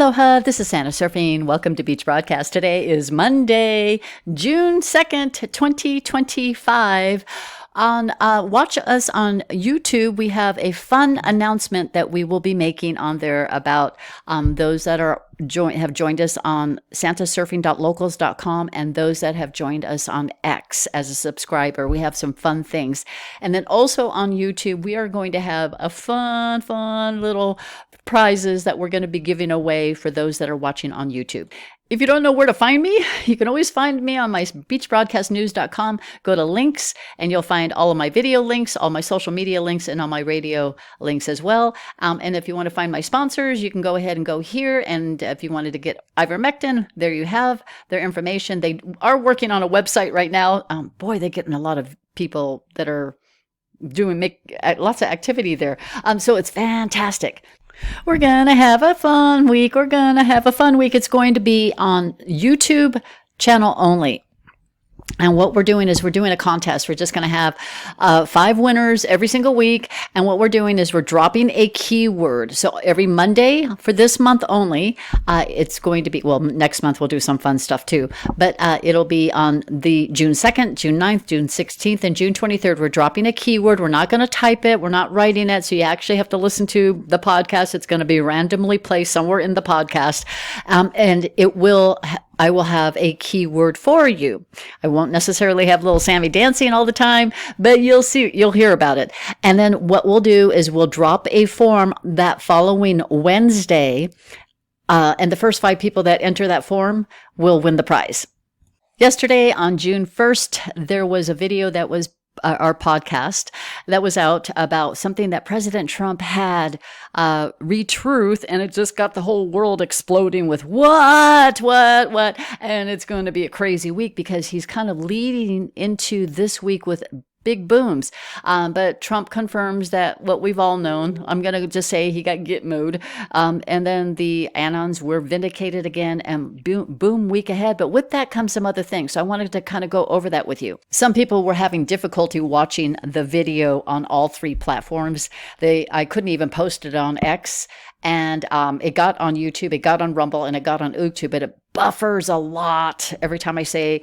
Aloha, this is Santa Surfing. Welcome to Beach Broadcast. Today is Monday, June 2nd, 2025. Watch us on YouTube. We have a fun announcement that we will be making on there about those that are have joined us on santasurfing.locals.com and those that have joined us on X as a subscriber. We have some fun things. And then also on YouTube, we are going to have a fun little prizes that we're going to be giving away for those that are watching on YouTube. If you don't know where to find me, you can always find me on my beachbroadcastnews.com. Go to links and you'll find all of my video links, all my social media links, and all my radio links as well. And if you want to find my sponsors, you can go ahead and go here. And if you wanted to get IVERMECTIN, there you have their information. They are working on a website right now. Boy, they're getting a lot of people that are make lots of activity there. So it's fantastic. We're going to have a fun week. It's going to be on YouTube channel only. And what we're doing is we're doing a contest. We're just going to have 5 winners every single week. And what we're doing is we're dropping a keyword. So every Monday for this month only, it's going to be, well, next month we'll do some fun stuff too. But it'll be on the June 2nd, June 9th, June 16th, and June 23rd. We're dropping a keyword. We're not going to type it. We're not writing it. So you actually have to listen to the podcast. It's going to be randomly placed somewhere in the podcast. And I will have a keyword for you. I won't necessarily have little Sammy dancing all the time, but you'll hear about it. And then what we'll do is we'll drop a form that following Wednesday, and the first 5 people that enter that form will win the prize. Yesterday on June 1st, there was a video that was our podcast that was out about something that President Trump had retruth, and it just got the whole world exploding with what, and it's going to be a crazy week because he's kind of leading into this week with big booms. But Trump confirms that what we've all known. I'm going to just say he got Gitmoed. And then the Anons were vindicated again, and boom week ahead. But with that comes some other things. So I wanted to kind of go over that with you. Some people were having difficulty watching the video on all 3 platforms. I couldn't even post it on X. And it got on YouTube, it got on Rumble, and it got on YouTube, but it buffers a lot every time I say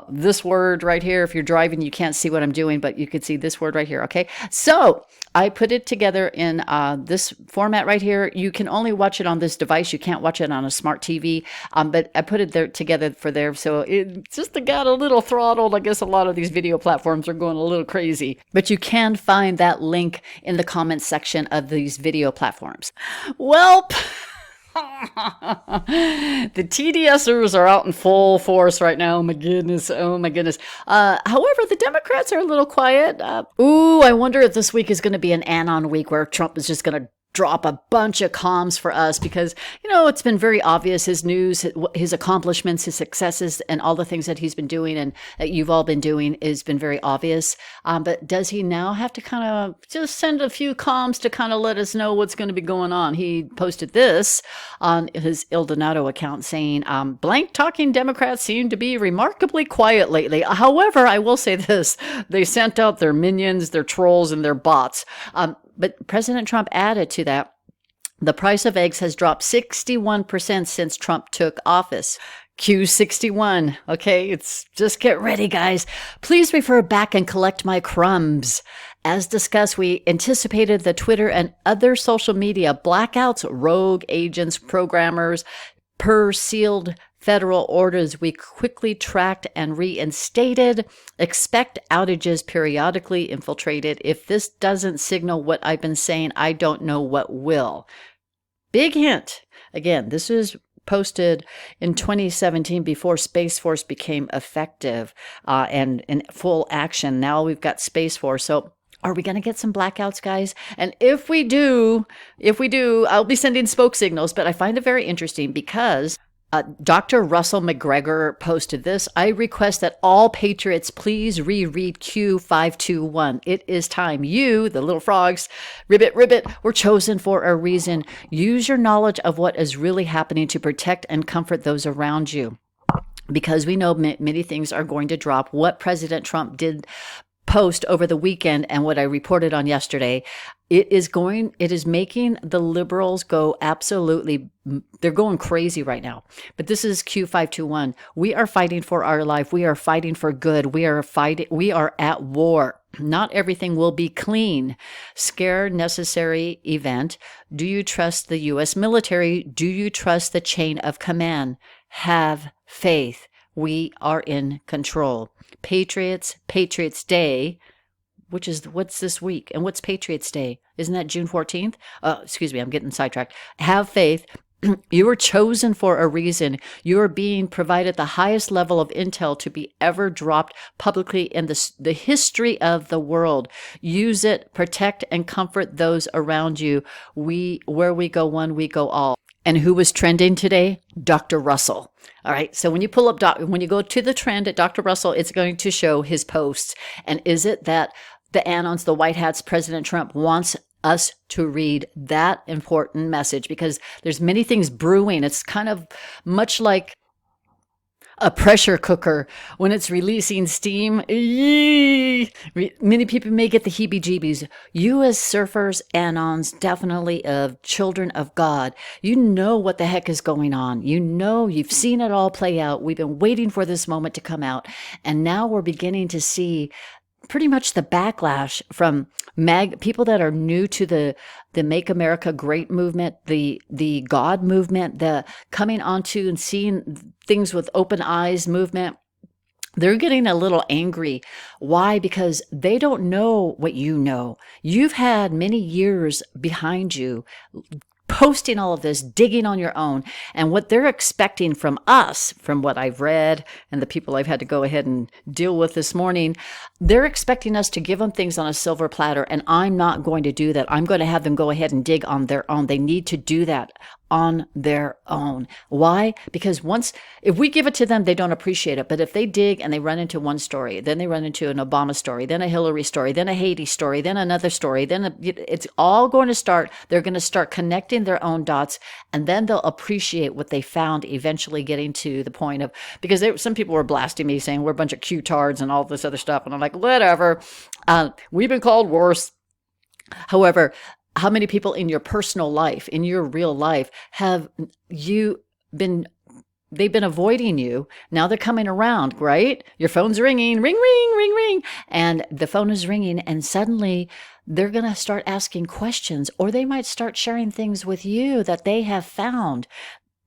this word right here. If you're driving, you can't see what I'm doing, but you could see this word right here, okay? So I put it together in this format right here. You can only watch it on this device. You can't watch it on a smart TV, but I put it there together for there. So it just got a little throttled. I guess a lot of these video platforms are going a little crazy, but you can find that link in the comments section of these video platforms. Welp. The TDSers are out in full force right now. Oh my goodness. However, the Democrats are a little quiet. I wonder if this week is going to be an Anon week where Trump is just going to drop a bunch of comms for us because, it's been very obvious, his news, his accomplishments, his successes, and all the things that he's been doing and that you've all been doing has been very obvious. But does he now have to kind of just send a few comms to kind of let us know what's going to be going on? He posted this on his Il Donato account saying, blank talking Democrats seem to be remarkably quiet lately. However, I will say this, they sent out their minions, their trolls, and their bots. But President Trump added to that, the price of eggs has dropped 61% since Trump took office. Q61. Okay, just get ready, guys. Please refer back and collect my crumbs. As discussed, we anticipated the Twitter and other social media blackouts, rogue agents, programmers, per sealed federal orders we quickly tracked and reinstated. Expect outages periodically infiltrated. If this doesn't signal what I've been saying, I don't know what will. Big hint. Again, this is posted in 2017 before Space Force became effective and in full action. Now we've got Space Force. So are we going to get some blackouts, guys? And if we do, I'll be sending smoke signals, but I find it very interesting because Dr. Russell McGregor posted this. I request that all patriots please reread Q521. It is time. You, the little frogs, ribbit, were chosen for a reason. Use your knowledge of what is really happening to protect and comfort those around you. Because we know many things are going to drop. What President Trump did post over the weekend and what I reported on yesterday, It is making the liberals go absolutely, they're going crazy right now. But this is Q521. We are fighting for our life. We are fighting for good. We are at war. Not everything will be clean. Scare necessary event. Do you trust the U.S. military? Do you trust the chain of command? Have faith. We are in control. Patriots Day, what's this week? And what's Patriots Day? Isn't that June 14th? Excuse me, I'm getting sidetracked. Have faith. You were chosen for a reason. You are being provided the highest level of intel to be ever dropped publicly in the history of the world. Use it, protect, and comfort those around you. Where we go one, we go all. And who was trending today? Dr. Russell. All right. So when you when you go to the trend at Dr. Russell, it's going to show his posts. And is it that the Anons, the White Hats, President Trump wants us to read that important message? Because there's many things brewing. It's kind of much like a pressure cooker when it's releasing steam. Many people may get the heebie-jeebies. You as surfers, Anons, definitely of children of God, you know what the heck is going on. You know, you've seen it all play out. We've been waiting for this moment to come out. And now we're beginning to see pretty much the backlash from people that are new to the Make America Great movement, the God movement, the coming onto and seeing things with open eyes movement. They're getting a little angry. Why? Because they don't know what you know. You've had many years behind you posting all of this, digging on your own. And what they're expecting from us, from what I've read and the people I've had to go ahead and deal with this morning, they're expecting us to give them things on a silver platter. And I'm not going to do that. I'm going to have them go ahead and dig on their own. They need to do that on their own. Why? Because if we give it to them, they don't appreciate it. But if they dig and they run into one story, then they run into an Obama story, then a Hillary story, then a Haiti story, then another story, it's all going to start. They're going to start connecting their own dots, and then they'll appreciate what they found, eventually getting to the point of, because some people were blasting me saying we're a bunch of Q-tards and all this other stuff. And I'm like, whatever. We've been called worse. However, how many people in your personal life, in your real life, they've been avoiding you. Now they're coming around, right? Your phone's ringing, ring, ring, ring, ring. And the phone is ringing, and suddenly they're going to start asking questions, or they might start sharing things with you that they have found.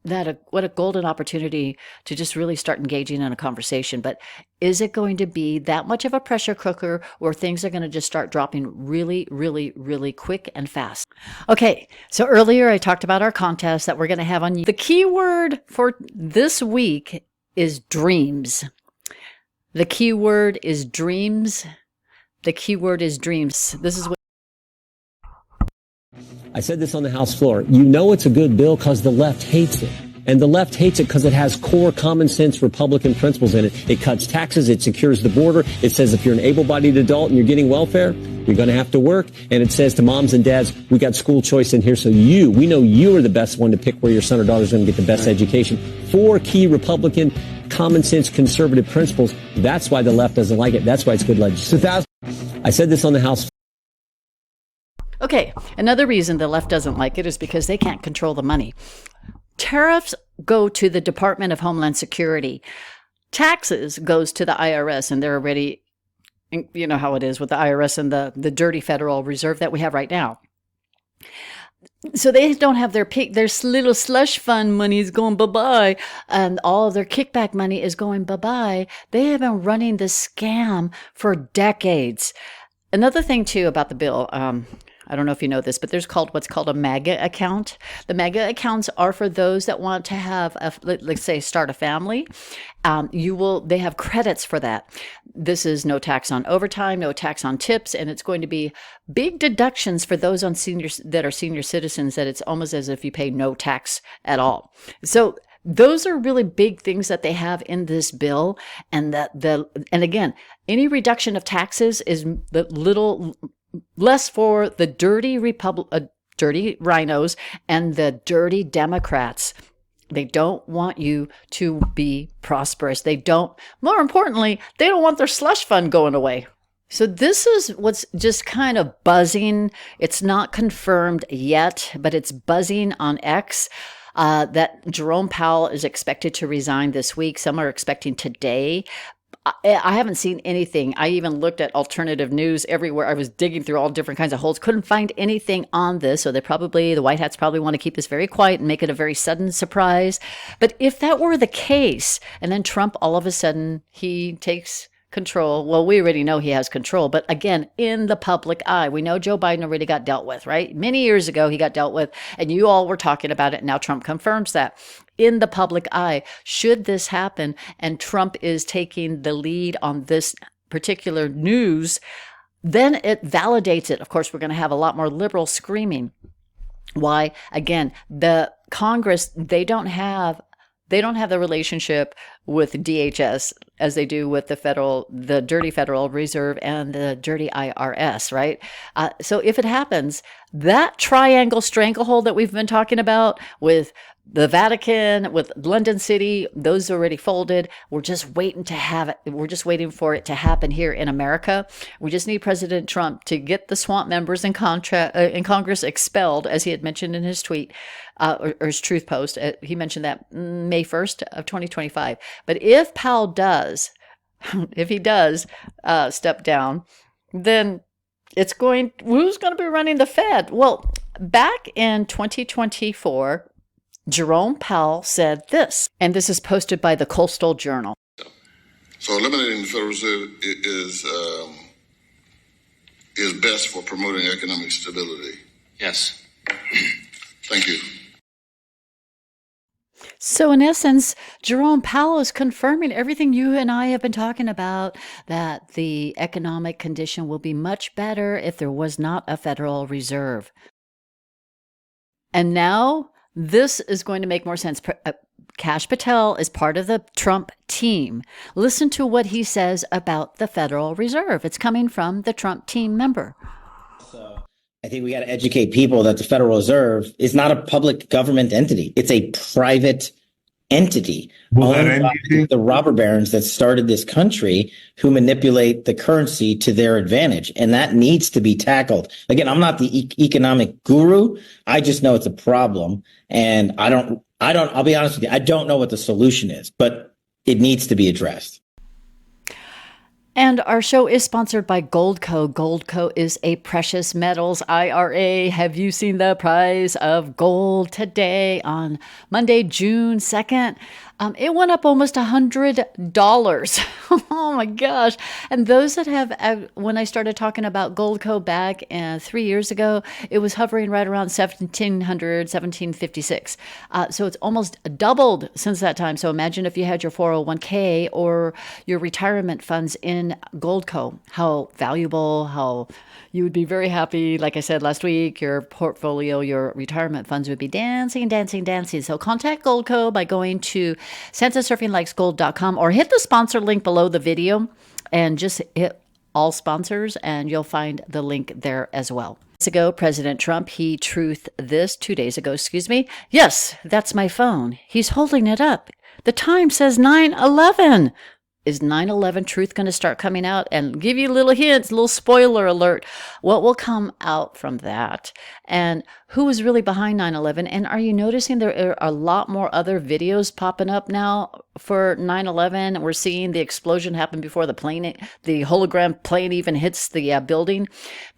What a golden opportunity to just really start engaging in a conversation. But is it going to be that much of a pressure cooker, or things are going to just start dropping really, really, really quick and fast? Okay, so earlier I talked about our contest that we're going to have on. The keyword for this week is dreams. The keyword is dreams. The keyword is dreams. This is what I said this on the House floor. You know it's a good bill because the left hates it. And the left hates it because it has core common sense Republican principles in it. It cuts taxes. It secures the border. It says if you're an able-bodied adult and you're getting welfare, you're going to have to work. And it says to moms and dads, we got school choice in here. So we know you are the best one to pick where your son or daughter is going to get the best education. 4 key Republican common sense conservative principles. That's why the left doesn't like it. That's why it's good legislation. I said this on the House. Okay, another reason the left doesn't like it is because they can't control the money. Tariffs go to the Department of Homeland Security. Taxes goes to the IRS, and they're already, you know how it is with the IRS and the dirty Federal Reserve that we have right now. So they don't have their little slush fund money is going bye-bye, and all of their kickback money is going bye-bye. They have been running this scam for decades. Another thing, too, about the bill, I don't know if you know this, but there's what's called a MAGA account. The MAGA accounts are for those that want to have, let's say, start a family. They have credits for that. This is no tax on overtime, no tax on tips, and it's going to be big deductions for those on that are senior citizens, that it's almost as if you pay no tax at all. So those are really big things that they have in this bill, and and again, any reduction of taxes is the little less for the dirty dirty rhinos and the dirty Democrats. They don't want you to be prosperous. More importantly, they don't want their slush fund going away. So this is what's just kind of buzzing. It's not confirmed yet, but it's buzzing on X. That Jerome Powell is expected to resign this week. Some are expecting today. I haven't seen anything. I even looked at alternative news everywhere. I was digging through all different kinds of holes. Couldn't find anything on this. So the White Hats probably want to keep this very quiet and make it a very sudden surprise. But if that were the case, and then Trump all of a sudden, he takes control. Well, we already know he has control, but again, in the public eye, we know Joe Biden already got dealt with, right? Many years ago, he got dealt with, and you all were talking about it. And now Trump confirms that. In the public eye, should this happen, and Trump is taking the lead on this particular news, then it validates it. Of course, we're going to have a lot more liberals screaming. Why? Again, the Congress, they don't have the relationship with DHS as they do with the dirty Federal Reserve and the dirty IRS, right? So if it happens, that triangle stranglehold that we've been talking about with the Vatican, with London City, those already folded. We're just waiting to have it. We're just waiting for it to happen here in America. We just need President Trump to get the swamp members in Congress expelled, as he had mentioned in his tweet or his truth post. He mentioned that May 1st of 2025. But if Powell does, if he does step down, then who's going to be running the Fed? Well, back in 2024, Jerome Powell said this, and this is posted by the Coastal Journal. So eliminating the Federal Reserve is best for promoting economic stability. Yes. Thank you. So in essence, Jerome Powell is confirming everything you and I have been talking about, that the economic condition will be much better if there was not a Federal Reserve. And now this is going to make more sense. Kash Patel is part of the Trump team. Listen to what he says about the Federal Reserve. It's coming from the Trump team member. So I think we got to educate people that the Federal Reserve is not a public government entity. It's a private entity owned by the robber barons that started this country, who manipulate the currency to their advantage. And that needs to be tackled. Again, I'm not the economic guru. I just know it's a problem. And I'll be honest with you, I don't know what the solution is, but it needs to be addressed. And our show is sponsored by GOLDCO. GOLDCO is a precious metals IRA. Have you seen the price of gold today on Monday, June 2nd? It went up almost $100. Oh my gosh. And those that have, when I started talking about GOLDCO back 3 years ago, it was hovering right around 1756. So it's almost doubled since that time. So imagine if you had your 401k or your retirement funds in GOLDCO, how valuable, how you would be very happy. Like I said last week, your portfolio, your retirement funds would be dancing, dancing, dancing. So contact GOLDCO by going to SantaSurfingLikesGold.com or hit the sponsor link below the video and just hit all sponsors and you'll find the link there as well. 2 days ago, President Trump, he truthed this 2 days ago, excuse me. Yes, that's my phone. He's holding it up. The time says 9/11. Is 9/11 truth going to start coming out? And give you little hints, little spoiler alert, what will come out from that? And who is really behind 9/11? And are you noticing there are a lot more other videos popping up now for 9/11? We're seeing the explosion happen before the hologram plane even hits the building.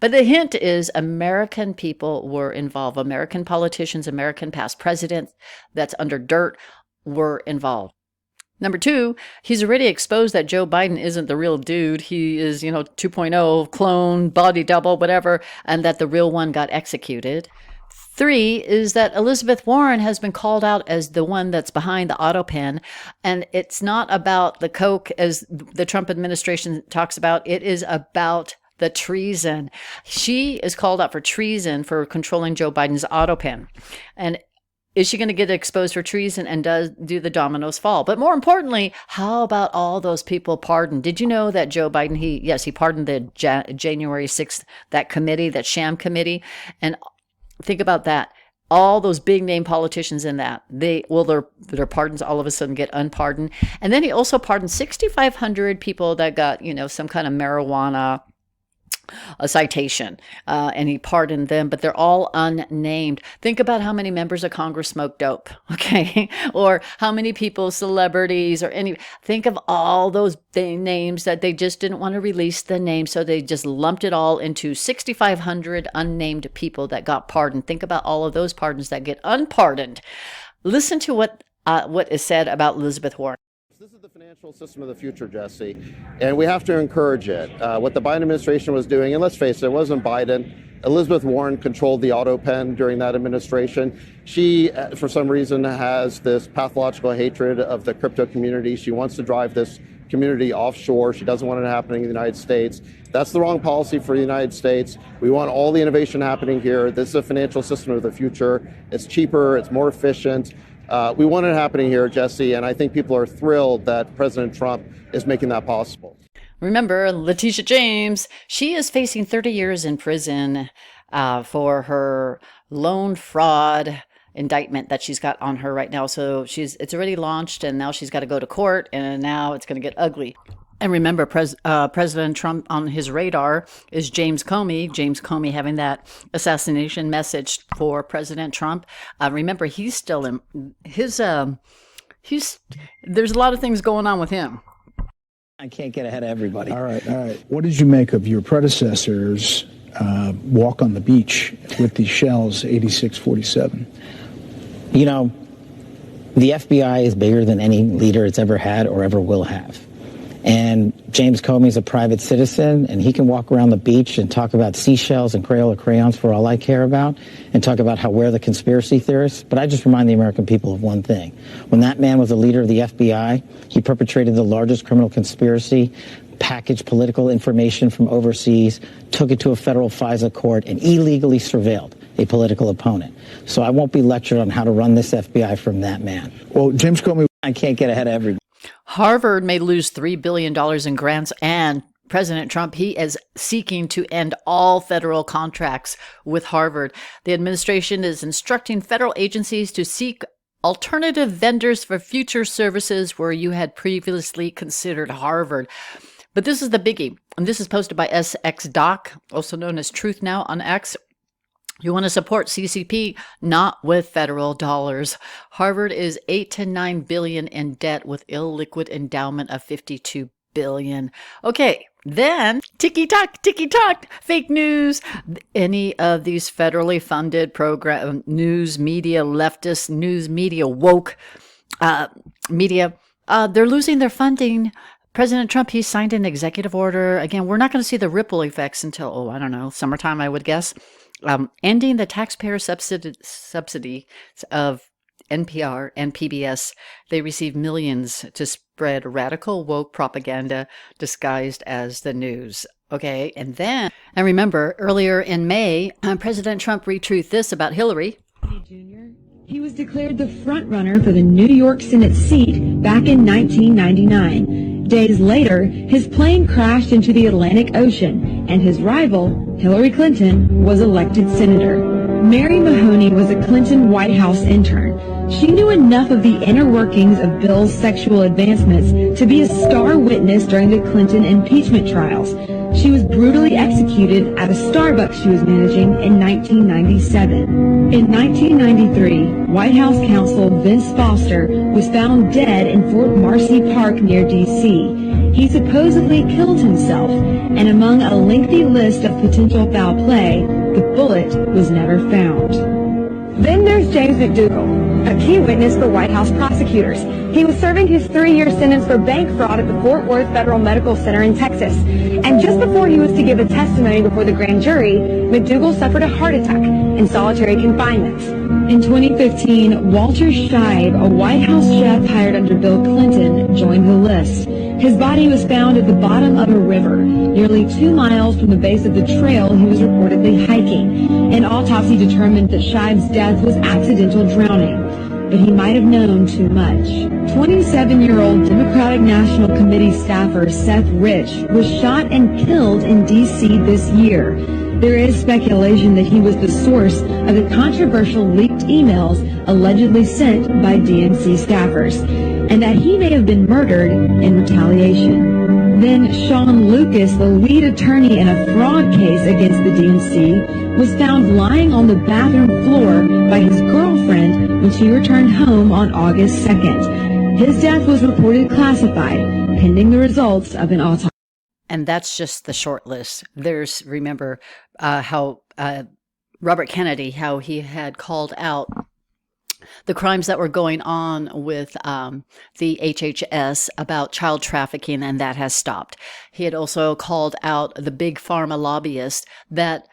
But the hint is American people were involved. American politicians, American past presidents that's under dirt were involved. Number 2, he's already exposed that Joe Biden isn't the real dude. He is, 2.0, clone, body double, whatever, and that the real one got executed. 3 is that Elizabeth Warren has been called out as the one that's behind the auto pen. And it's not about the coke as the Trump administration talks about. It is about the treason. She is called out for treason for controlling Joe Biden's auto pen. And is she going to get exposed for treason and do the dominoes fall? But more importantly, how about all those people pardoned? Did you know that Joe Biden, he pardoned the January 6th, that committee, that sham committee? And think about that. All those big name politicians in that, their pardons all of a sudden get unpardoned. And then he also pardoned 6,500 people that got, some kind of marijuana a citation, and he pardoned them, but they're all unnamed. Think about how many members of Congress smoke dope, okay? Or how many people, celebrities, or any, think of all those names that they just didn't want to release the name, so they just lumped it all into 6,500 unnamed people that got pardoned. Think about all of those pardons that get unpardoned. Listen to what is said about Elizabeth Warren. This is the financial system of the future, Jesse, and we have to encourage it. What the Biden administration was doing, and let's face it, it wasn't Biden. Elizabeth Warren controlled the auto pen during that administration. She, for some reason, has this pathological hatred of the crypto community. She wants to drive this community offshore. She doesn't want it happening in the United States. That's the wrong policy for the United States. We want all the innovation happening here. This is a financial system of the future. It's cheaper, it's more efficient. We want it happening here, Jesse, and I think people are thrilled that President Trump is making that possible. Remember, Letitia James, she is facing 30 years in prison for her loan fraud indictment that she's got on her right now. So it's already launched, and now she's got to go to court, and now it's going to get ugly. And remember, President Trump on his radar is James Comey. James Comey having that assassination message for President Trump. Remember, he's still in his. There's a lot of things going on with him. I can't get ahead of everybody. All right. What did you make of your predecessor's walk on the beach with the shells 8647? You know, the FBI is bigger than any leader it's ever had or ever will have. And James Comey is a private citizen, and he can walk around the beach and talk about seashells and Crayola crayons for all I care about, and talk about how we're the conspiracy theorists. But I just remind the American people of one thing. When that man was the leader of the FBI, he perpetrated the largest criminal conspiracy, packaged political information from overseas, took it to a federal FISA court, and illegally surveilled a political opponent. So I won't be lectured on how to run this FBI from that man. Well, James Comey, I can't get ahead of everybody. Harvard may lose $3 billion in grants, and President Trump, he is seeking to end all federal contracts with Harvard. The administration is instructing federal agencies to seek alternative vendors for future services where you had previously considered Harvard. But this is the biggie, and this is posted by SXDoc, also known as Truth Now on X. You want to support CCP, not with federal dollars. Harvard is $8 to $9 billion in debt with illiquid endowment of $52 billion. Okay, then ticky-tock, fake news. Any of these federally funded program, news media, leftist news media, woke media, they're losing their funding. President Trump, he signed an executive order. Again, we're not going to see the ripple effects until, I don't know, summertime, I would guess. Ending the taxpayer subsidy of NPR and PBS. They receive millions to spread radical woke propaganda disguised as the news. Okay, and remember, earlier in May, President Trump retruthed this about Hillary. Jr. He was declared the front runner for the New York Senate seat back in 1999. Days later, his plane crashed into the Atlantic Ocean, and his rival, Hillary Clinton, was elected senator. Mary Mahoney was a Clinton White House intern. She knew enough of the inner workings of Bill's sexual advancements to be a star witness during the Clinton impeachment trials. She was brutally executed at a Starbucks she was managing in 1997. In 1993, White House counsel Vince Foster was found dead in Fort Marcy Park near D.C. He supposedly killed himself, and among a lengthy list of potential foul play, the bullet was never found. Then there's James McDougal, a key witness for White House prosecutors. He was serving his 3-year sentence for bank fraud at the Fort Worth Federal Medical Center in Texas. And just before he was to give a testimony before the grand jury, McDougal suffered a heart attack in solitary confinement. In 2015, Walter Scheib, a White House chef hired under Bill Clinton, joined the list. His body was found at the bottom of a river, nearly 2 miles from the base of the trail he was reportedly hiking. An autopsy determined that Scheib's death was accidental drowning, but he might have known too much. 27-year-old Democratic National Committee staffer Seth Rich was shot and killed in D.C. this year. There is speculation that he was the source of the controversial leaked emails allegedly sent by DNC staffers, and that he may have been murdered in retaliation. Then Sean Lucas, the lead attorney in a fraud case against the DNC, was found lying on the bathroom floor by his girlfriend when she returned home on August 2nd. His death was reported classified, pending the results of an autopsy. And that's just the short list. There's, remember, how Robert Kennedy, how he had called out the crimes that were going on with the HHS about child trafficking, and that has stopped. He had also called out the big pharma lobbyist that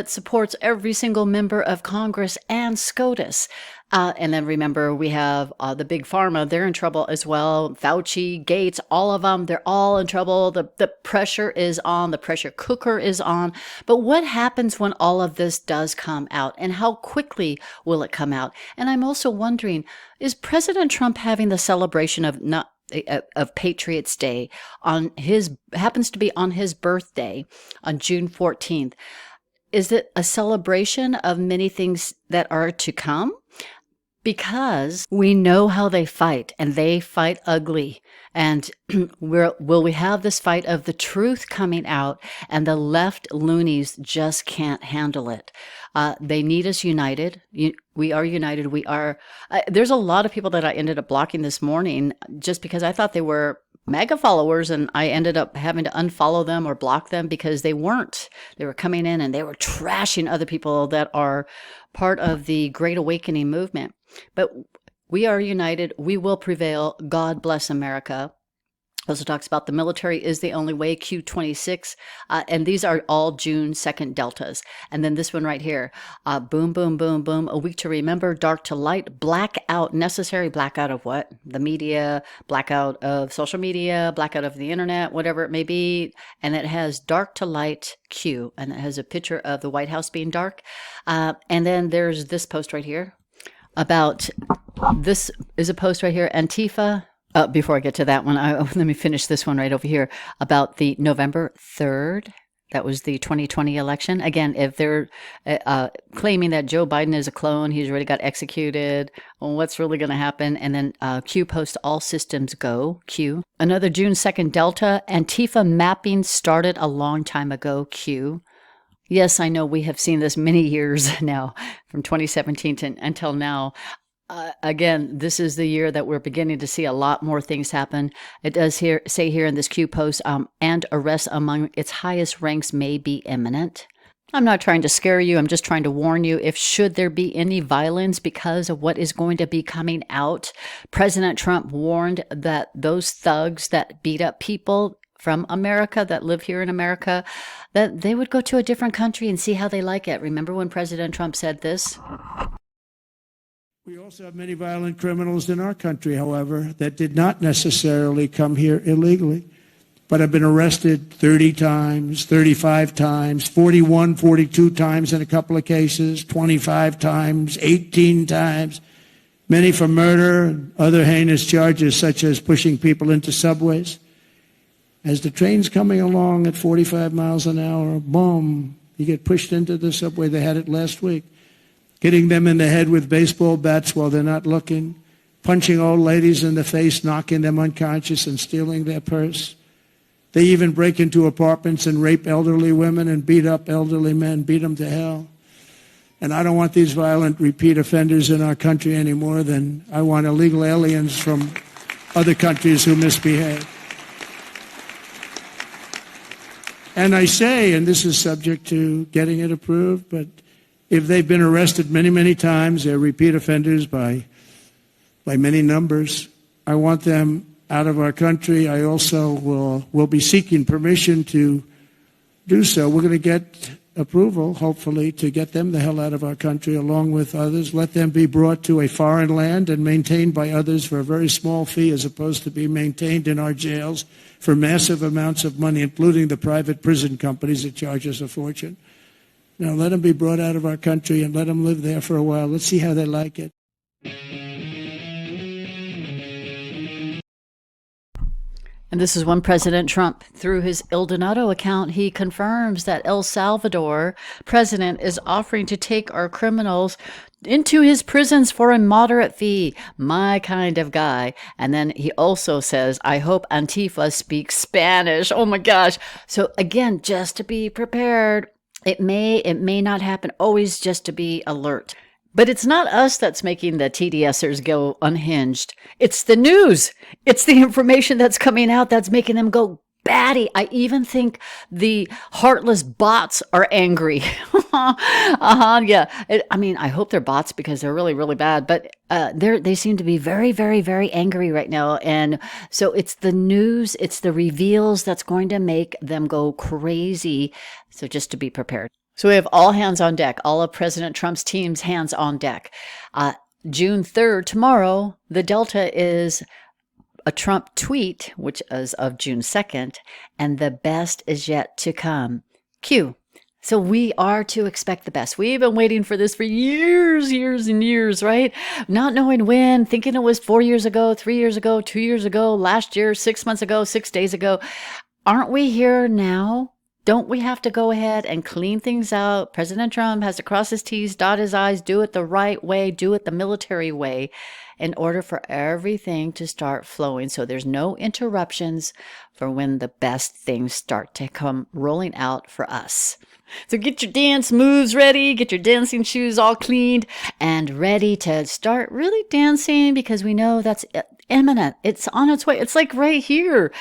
supports every single member of Congress and SCOTUS. And then remember, we have the big pharma. They're in trouble as well. Fauci, Gates, all of them, they're all in trouble. The pressure is on. The pressure cooker is on. But what happens when all of this does come out? And how quickly will it come out? And I'm also wondering, is President Trump having the celebration of Patriots Day happens to be on his birthday on June 14th? Is it a celebration of many things that are to come? Because we know how they fight, and they fight ugly. And will we have this fight of the truth coming out, and the left loonies just can't handle it? They need us united. We are united. We are. There's a lot of people that I ended up blocking this morning just because I thought they were MAGA followers, and I ended up having to unfollow them or block them because they weren't. They were coming in and they were trashing other people that are part of the Great Awakening movement. But we are united. We will prevail. God bless America. Also talks about the military is the only way, Q26. And these are all June 2nd deltas. And then this one right here, boom, boom, boom, boom, a week to remember, dark to light, blackout, necessary blackout of what? The media, blackout of social media, blackout of the internet, whatever it may be. And it has dark to light Q, and it has a picture of the White House being dark. And then there's this post right here about, this is a post right here, Antifa. Before I get to that one, let me finish this one right over here about the November 3rd. That was the 2020 election. Again, if they're claiming that Joe Biden is a clone, he's already got executed, well, what's really going to happen? And then Q post all systems go, Q. Another June 2nd Delta, Antifa mapping started a long time ago, Q. Yes, I know we have seen this many years now, from 2017 until now. Again, this is the year that we're beginning to see a lot more things happen. It does say here in this Q post, and arrests among its highest ranks may be imminent. I'm not trying to scare you. I'm just trying to warn you, if should there be any violence because of what is going to be coming out. President Trump warned that those thugs that beat up people from America, that live here in America, that they would go to a different country and see how they like it. Remember when President Trump said this? We also have many violent criminals in our country, however, that did not necessarily come here illegally, but have been arrested 30 times, 35 times, 41, 42 times in a couple of cases, 25 times, 18 times, many for murder and other heinous charges such as pushing people into subways. As the train's coming along at 45 miles an hour, boom, you get pushed into the subway. They had it last week. Hitting them in the head with baseball bats while they're not looking, punching old ladies in the face, knocking them unconscious and stealing their purse. They even break into apartments and rape elderly women and beat up elderly men, beat them to hell. And I don't want these violent repeat offenders in our country any more than I want illegal aliens from other countries who misbehave. And I say, and this is subject to getting it approved, but if they've been arrested many, many times, they're repeat offenders by many numbers, I want them out of our country. I also will be seeking permission to do so. We're going to get approval, hopefully, to get them the hell out of our country along with others. Let them be brought to a foreign land and maintained by others for a very small fee as opposed to be maintained in our jails for massive amounts of money, including the private prison companies that charge us a fortune. Now, let them be brought out of our country and let them live there for a while. Let's see how they like it. And this is when President Trump, through his El Donato account, he confirms that El Salvador president is offering to take our criminals into his prisons for a moderate fee. My kind of guy. And then he also says, I hope Antifa speaks Spanish. Oh my gosh. So again, just to be prepared. It may not happen. Always just to be alert. But it's not us that's making the TDSers go unhinged. It's the news. It's the information that's coming out that's making them go batty. I even think the heartless bots are angry. Yeah. I hope they're bots because they're really, really bad. But they seem to be very, very, very angry right now. And so it's the news, it's the reveals that's going to make them go crazy. So just to be prepared. So we have all hands on deck, all of President Trump's team's hands on deck. June 3rd, tomorrow, the Delta is a Trump tweet, which is of June 2nd, and the best is yet to come. Q. So we are to expect the best. We've been waiting for this for years and years, right? Not knowing when, thinking it was 4 years ago, 3 years ago, 2 years ago, last year, 6 months ago, 6 days ago. Aren't we here now? Don't we have to go ahead and clean things out? President Trump has to cross his T's, dot his I's, do it the right way, do it the military way in order for everything to start flowing. So there's no interruptions for when the best things start to come rolling out for us. So get your dance moves ready, get your dancing shoes all cleaned and ready to start really dancing because we know that's imminent. It's on its way. It's like right here.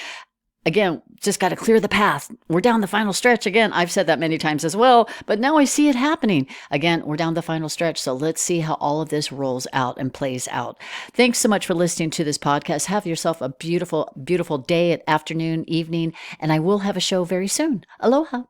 Again, just got to clear the path. We're down the final stretch. Again, I've said that many times as well, but now I see it happening. Again, we're down the final stretch. So let's see how all of this rolls out and plays out. Thanks so much for listening to this podcast. Have yourself a beautiful, beautiful day, afternoon, evening, and I will have a show very soon. Aloha.